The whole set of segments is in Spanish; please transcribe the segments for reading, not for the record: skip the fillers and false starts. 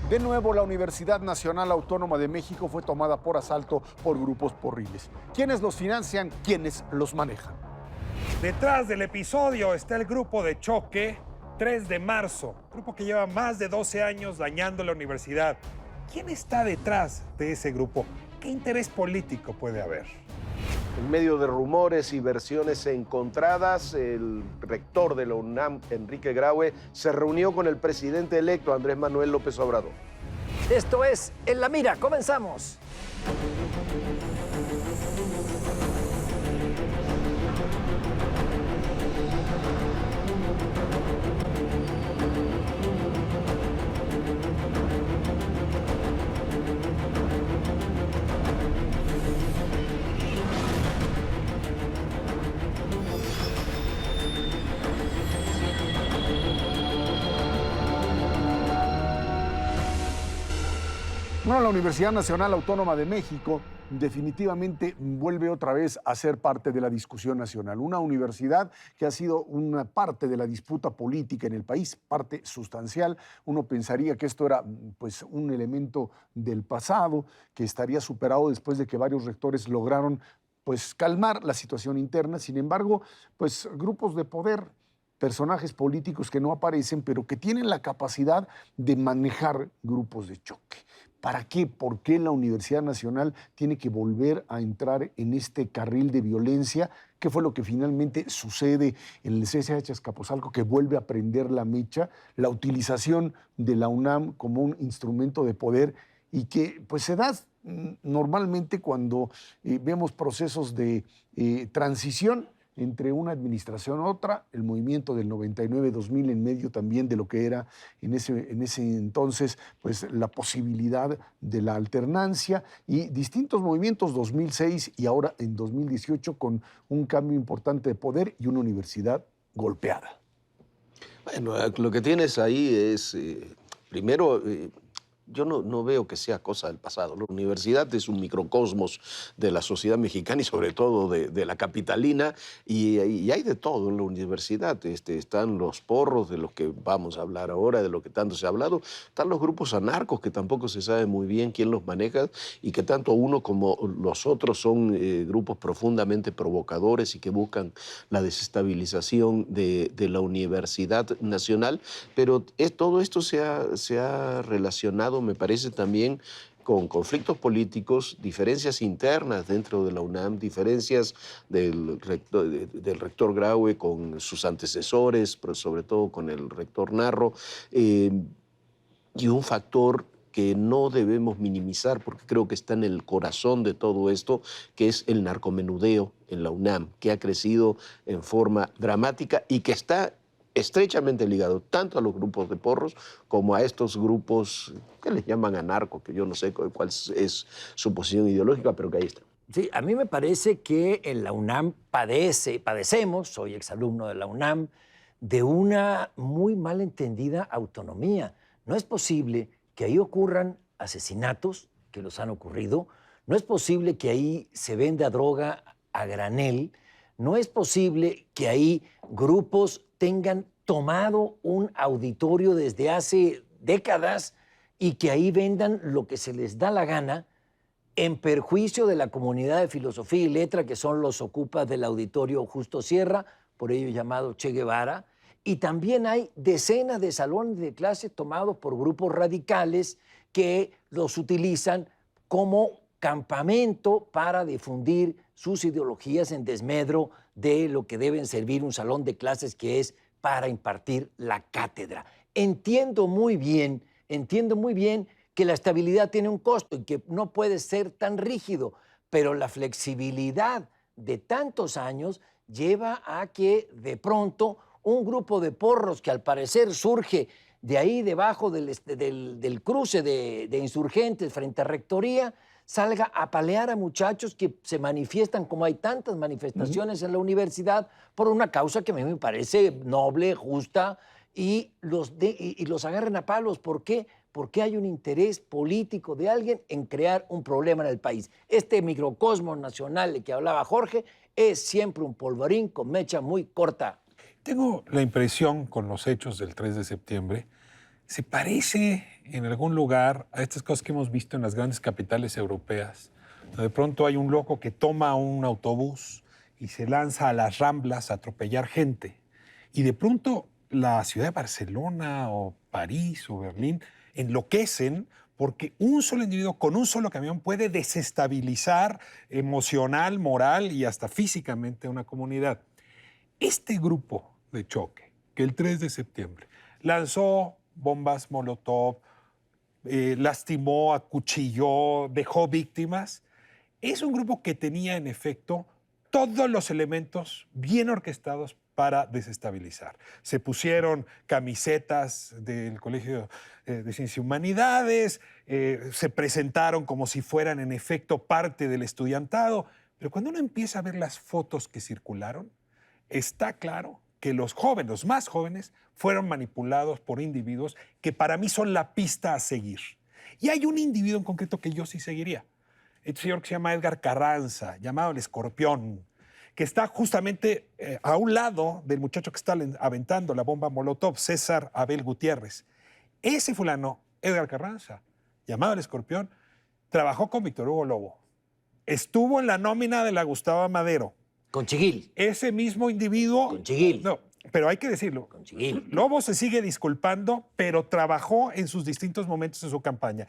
De nuevo, la Universidad Nacional Autónoma de México fue tomada por asalto por grupos porriles. ¿Quiénes los financian? ¿Quiénes los manejan? Detrás del episodio está el grupo de choque 3 de marzo, grupo que lleva más de 12 años dañando la universidad. ¿Quién está detrás de ese grupo? ¿Qué interés político puede haber? En medio de rumores y versiones encontradas, el rector de la UNAM, Enrique Graue, se reunió con el presidente electo, Andrés Manuel López Obrador. Esto es En la Mira, comenzamos. Bueno, la Universidad Nacional Autónoma de México definitivamente vuelve otra vez a ser parte de la discusión nacional. Una universidad que ha sido una parte de la disputa política en el país, parte sustancial. Uno pensaría que esto era pues, un elemento del pasado, que estaría superado después de que varios rectores lograron pues, calmar la situación interna. Sin embargo, pues, grupos de poder, personajes políticos que no aparecen, pero que tienen la capacidad de manejar grupos de choque. ¿Para qué? ¿Por qué la Universidad Nacional tiene que volver a entrar en este carril de violencia? ¿Qué fue lo que finalmente sucede en el CCH Azcapotzalco, que vuelve a prender la mecha? La utilización de la UNAM como un instrumento de poder y que pues, se da normalmente cuando vemos procesos de transición entre una administración u otra, el movimiento del 99-2000 en medio también de lo que era en ese entonces pues, la posibilidad de la alternancia y distintos movimientos 2006 y ahora en 2018 con un cambio importante de poder y una universidad golpeada. Bueno, lo que tienes ahí es, primero, yo no veo que sea cosa del pasado. La universidad es un microcosmos de la sociedad mexicana y sobre todo de la capitalina, y hay de todo en la universidad. Están los porros, de los que vamos a hablar ahora, de lo que tanto se ha hablado. Están los grupos anarcos, que tampoco se sabe muy bien quién los maneja, y que tanto uno como los otros son grupos profundamente provocadores y que buscan la desestabilización de la Universidad Nacional. Pero todo esto se ha relacionado, me parece, también con conflictos políticos, diferencias internas dentro de la UNAM, diferencias del rector Graue con sus antecesores, pero sobre todo con el rector Narro, y un factor que no debemos minimizar, porque creo que está en el corazón de todo esto, que es el narcomenudeo en la UNAM, que ha crecido en forma dramática y que está estrechamente ligado tanto a los grupos de porros como a estos grupos que les llaman anarcos, que yo no sé cuál es su posición ideológica, pero que ahí está. Sí, a mí me parece que en la UNAM padecemos, soy exalumno de la UNAM, de una muy mal entendida autonomía. No es posible que ahí ocurran asesinatos, que los han ocurrido, no es posible que ahí se venda droga a granel, no es posible que ahí grupos tengan tomado un auditorio desde hace décadas y que ahí vendan lo que se les da la gana en perjuicio de la comunidad de filosofía y letra, que son los ocupas del auditorio Justo Sierra, por ello llamado Che Guevara. Y también hay decenas de salones de clase tomados por grupos radicales que los utilizan como campamento para difundir sus ideologías en desmedro de lo que deben servir un salón de clases, que es para impartir la cátedra. Entiendo muy bien que la estabilidad tiene un costo y que no puede ser tan rígido, pero la flexibilidad de tantos años lleva a que de pronto un grupo de porros que al parecer surge de ahí debajo del cruce de insurgentes frente a Rectoría, salga a apalear a muchachos que se manifiestan, como hay tantas manifestaciones en la universidad, por una causa que a mí me parece noble, justa, y los agarren a palos. ¿Por qué? Porque hay un interés político de alguien en crear un problema en el país. Este microcosmos nacional de que hablaba Jorge es siempre un polvorín con mecha muy corta. Tengo la impresión, con los hechos del 3 de septiembre, se parece en algún lugar a estas cosas que hemos visto en las grandes capitales europeas? De pronto hay un loco que toma un autobús y se lanza a las Ramblas a atropellar gente. Y de pronto la ciudad de Barcelona o París o Berlín enloquecen porque un solo individuo con un solo camión puede desestabilizar emocional, moral y hasta físicamente una comunidad. Este grupo de choque, que el 3 de septiembre lanzó bombas Molotov, lastimó, acuchilló, dejó víctimas, es un grupo que tenía en efecto todos los elementos bien orquestados para desestabilizar. Se pusieron camisetas del Colegio de Ciencias y Humanidades, se presentaron como si fueran en efecto parte del estudiantado, pero cuando uno empieza a ver las fotos que circularon, está claro que los jóvenes, los más jóvenes, fueron manipulados por individuos que para mí son la pista a seguir. Y hay un individuo en concreto que yo sí seguiría. Este señor que se llama Edgar Carranza, llamado el Escorpión, que está justamente a un lado del muchacho que está aventando la bomba Molotov, César Abel Gutiérrez. Ese fulano, Edgar Carranza, llamado el Escorpión, trabajó con Víctor Hugo Lobo. Estuvo en la nómina de la Gustavo Madero. Con Chiguil. Ese mismo individuo... Con Chiguil. No, pero hay que decirlo. Con Chiguil. Lobo se sigue disculpando, pero trabajó en sus distintos momentos en su campaña.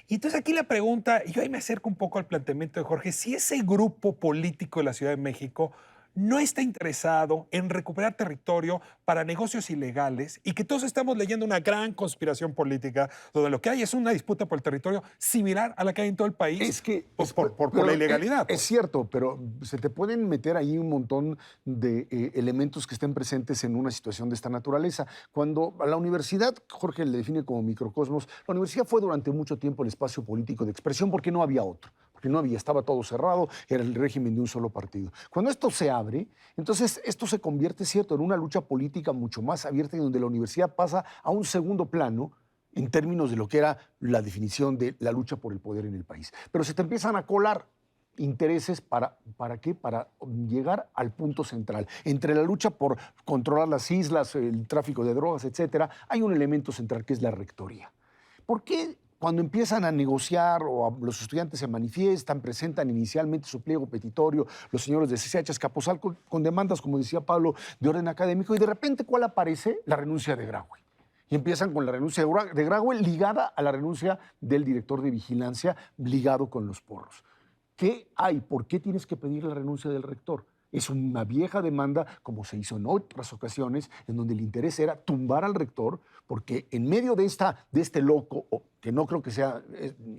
Y entonces aquí la pregunta, y yo ahí me acerco un poco al planteamiento de Jorge, si ese grupo político de la Ciudad de México no está interesado en recuperar territorio para negocios ilegales y que todos estamos leyendo una gran conspiración política donde lo que hay es una disputa por el territorio similar a la que hay en todo el país Es que por la ilegalidad. Es cierto, pero se te pueden meter ahí un montón de elementos que estén presentes en una situación de esta naturaleza. Cuando a la universidad, Jorge le define como microcosmos, la universidad fue durante mucho tiempo el espacio político de expresión porque no había otro. Porque no había, estaba todo cerrado, era el régimen de un solo partido. Cuando esto se abre, entonces esto se convierte, cierto, en una lucha política mucho más abierta y donde la universidad pasa a un segundo plano en términos de lo que era la definición de la lucha por el poder en el país. Pero se te empiezan a colar intereses ¿para qué? Para llegar al punto central. Entre la lucha por controlar las islas, el tráfico de drogas, etcétera, hay un elemento central que es la rectoría. ¿Por qué? Cuando empiezan a negociar o los estudiantes se manifiestan, presentan inicialmente su pliego petitorio, los señores de CCH Escaposalco con demandas, como decía Pablo, de orden académico, y de repente, ¿cuál aparece? La renuncia de Graue. Y empiezan con la renuncia de Graue ligada a la renuncia del director de vigilancia, ligado con los porros. ¿Qué hay? ¿Por qué tienes que pedir la renuncia del rector? Es una vieja demanda, como se hizo en otras ocasiones, en donde el interés era tumbar al rector, porque en medio de este loco, que no creo que sea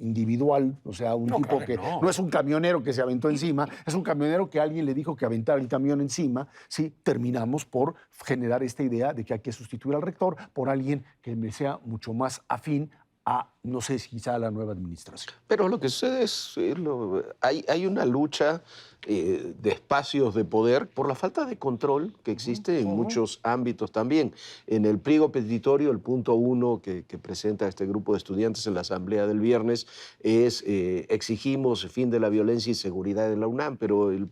individual, o sea, un tipo claro que no. no es un camionero que se aventó encima, es un camionero que alguien le dijo que aventara el camión encima, sí, terminamos por generar esta idea de que hay que sustituir al rector por alguien que me sea mucho más afín a, no sé, quizá a la nueva administración. Pero lo que sucede es, hay una lucha de espacios de poder por la falta de control que existe en muchos ámbitos también. En el pliego petitorio, el punto 1 que presenta este grupo de estudiantes en la asamblea del viernes es exigimos fin de la violencia y seguridad en la UNAM, pero el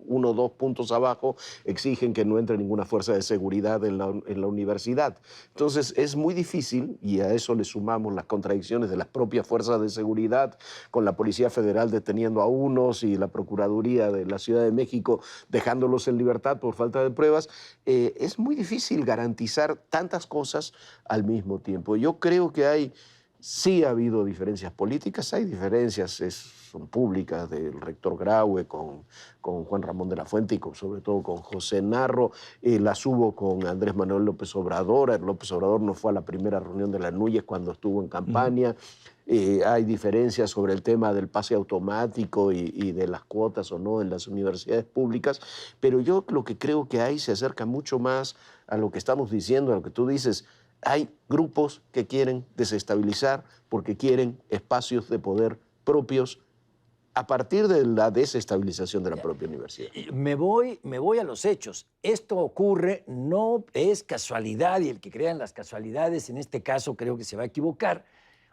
1 o 2 puntos abajo exigen que no entre ninguna fuerza de seguridad en la universidad. Entonces es muy difícil, y a eso le sumamos las contradicciones de las propias fuerzas de seguridad, con la Policía Federal deteniendo a unos y la Procuraduría de la Ciudad de México dejándolos en libertad por falta de pruebas. Es muy difícil garantizar tantas cosas al mismo tiempo. Yo creo que sí ha habido diferencias políticas, hay diferencias, son públicas, del rector Graue con Juan Ramón de la Fuente y sobre todo con José Narro. Las hubo con Andrés Manuel López Obrador. López Obrador no fue a la primera reunión de la Núñez cuando estuvo en campaña. Hay diferencias sobre el tema del pase automático y de las cuotas o no en las universidades públicas, pero yo lo que creo que se acerca mucho más a lo que estamos diciendo, a lo que tú dices. Hay grupos que quieren desestabilizar porque quieren espacios de poder propios a partir de la desestabilización de la propia universidad. Me voy a los hechos. Esto ocurre, no es casualidad, y el que crea en las casualidades, en este caso creo que se va a equivocar,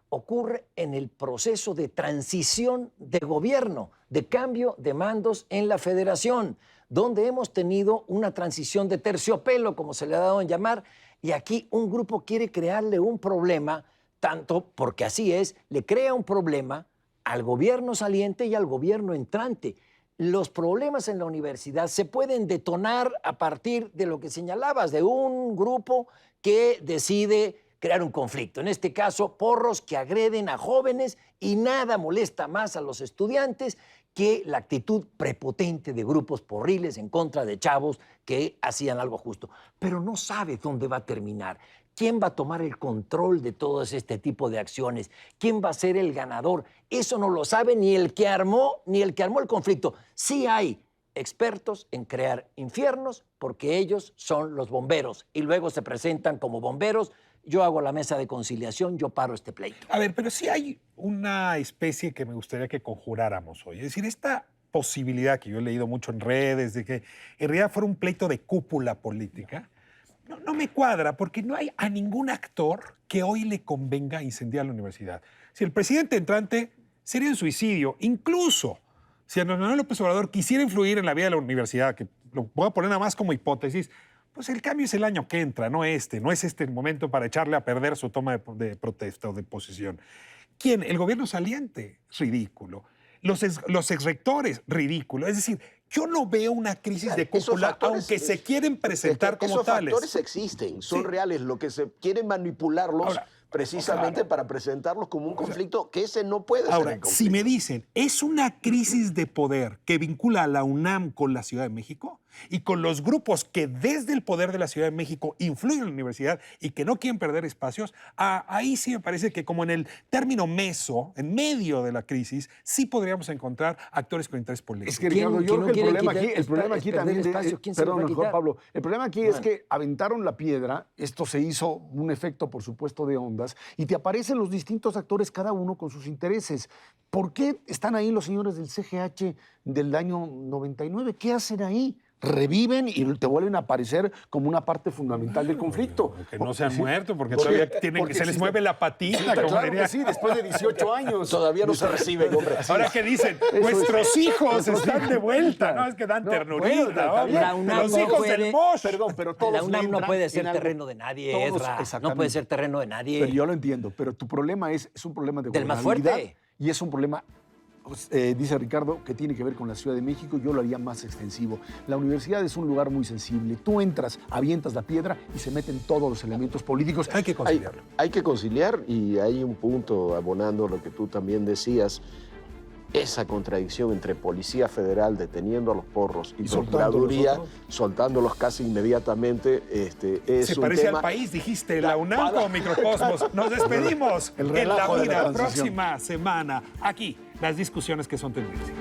ocurre en el proceso de transición de gobierno, de cambio de mandos en la federación, donde hemos tenido una transición de terciopelo, como se le ha dado en llamar, y aquí un grupo quiere crearle un problema tanto porque así es, le crea un problema al gobierno saliente y al gobierno entrante. Los problemas en la universidad se pueden detonar a partir de lo que señalabas, de un grupo que decide crear un conflicto. En este caso, porros que agreden a jóvenes, y nada molesta más a los estudiantes que la actitud prepotente de grupos porriles en contra de chavos que hacían algo justo. Pero no sabe dónde va a terminar. ¿Quién va a tomar el control de todo este tipo de acciones? ¿Quién va a ser el ganador? Eso no lo sabe ni el que armó el conflicto. Sí hay expertos en crear infiernos porque ellos son los bomberos y luego se presentan como bomberos. Yo hago la mesa de conciliación, yo paro este pleito. A ver, pero sí hay una especie que me gustaría que conjuráramos hoy. Es decir, esta posibilidad que yo he leído mucho en redes de que en realidad fuera un pleito de cúpula política, no me cuadra, porque no hay a ningún actor que hoy le convenga incendiar la universidad. Si el presidente entrante sería un suicidio, incluso si Andrés Manuel López Obrador quisiera influir en la vida de la universidad, que lo voy a poner nada más como hipótesis, pues el cambio es el año que entra, no este. No es este el momento para echarle a perder su toma de protesta o de posición. ¿Quién? El gobierno saliente, ridículo. Los exrectores, ridículo. Es decir, yo no veo una crisis de cúpula, aunque se quieren presentar como tales. Esos factores existen, son Sí. reales. Lo que se quiere manipularlos Ahora, precisamente claro. para presentarlos como un conflicto que ese no puede ser Ahora, el conflicto. si me dicen, ¿es una crisis de poder que vincula a la UNAM con la Ciudad de México y con los grupos que desde el poder de la Ciudad de México influyen en la universidad y que no quieren perder espacios? Ahí sí me parece que como en el término meso, en medio de la crisis, sí podríamos encontrar actores con interés político. Es que, ¿Quién- Ricardo, yo quién creo no que el quiere problema quitar aquí, el problema aquí perder también, espacio? ¿Quién se lo va a perdón, Juan quitar? Pablo, el problema aquí es Bueno. que aventaron la piedra, esto se hizo un efecto, por supuesto, de ondas, y te aparecen los distintos actores, cada uno con sus intereses. ¿Por qué están ahí los señores del CGH del año 99? ¿Qué hacen ahí? Reviven y te vuelven a aparecer como una parte fundamental del conflicto. Que no se han Sí. muerto, porque Porque- todavía tienen porque que se les sí, mueve la patita, como Claro diría. que sí, después de 18 años. Todavía no se reciben, hombre. Ahora que dicen, Eso nuestros es. hijos Nuestros están hijos. de vuelta, ¿no? Es que dan No, ternurita, bueno, está hombre. bien. La UNAM Los no hijos puede- del Mosh. Perdón, pero todos La UNAM no entran puede en ser algo. terreno de nadie, Todos, Ezra. No exactamente. puede ser terreno de nadie. Pero yo lo entiendo, pero tu problema es un problema de Del más gobernabilidad fuerte. y es un problema, dice Ricardo, que tiene que ver con la Ciudad de México. Yo lo haría más extensivo. La universidad es un lugar muy sensible. Tú entras, avientas la piedra y se meten todos los elementos políticos. Hay que conciliarlo. Hay que conciliar, y hay un punto, abonando lo que tú también decías, esa contradicción entre Policía Federal deteniendo a los porros y Y soltándolos, Procuraduría ¿no? soltándolos casi inmediatamente, es Se un parece tema. al país, dijiste, la UNAM como microcosmos. Nos despedimos El en la relajo de la vida transición. próxima semana. Aquí, las discusiones que son tendencia.